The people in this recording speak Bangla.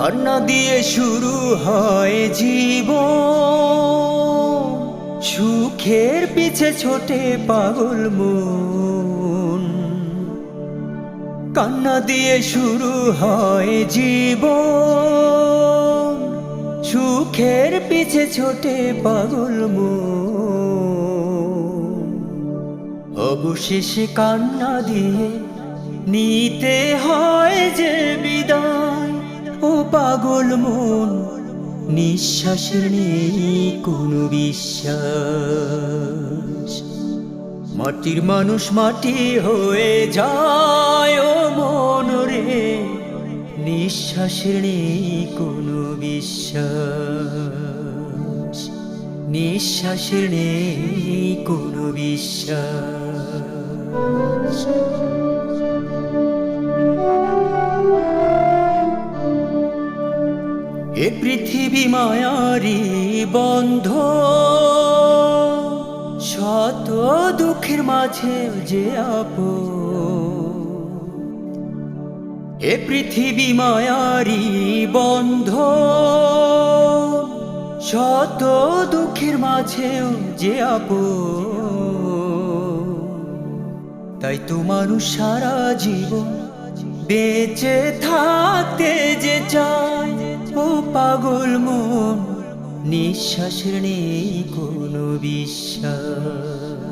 কান্না দিয়ে শুরু হয় জীবন, সুখের পিছে ছোটে পাগল মন। কান্না দিয়ে শুরু হয় জীবন, সুখের পিছে ছোটে পাগল মন। অবশেষে কান্না দিয়ে নিতে হয় যে বিদায়, ও পাগল মন নিঃশ্বাসের নেই কোনো বিশ্বাস। মাটির মানুষ মাটি হয়ে যায় ও মন রে, নিঃশ্বাসের নেই কোনো বিশ্বাস, নিঃশ্বাসের নেই কোনো বিশ্বাস। এ পৃথিবী মায়ারি বন্ধ, শত দুঃখের মাঝে যে আপন। এ পৃথিবী মায়ারি বন্ধ, শত দুঃখের মাঝেও যে আপন। তাই তো মানুষ সারা জীবন বেঁচে থাকতে যে চায়, ও পাগল মন নিঃশ্বাসের নেই কোনো বিশ্বাস।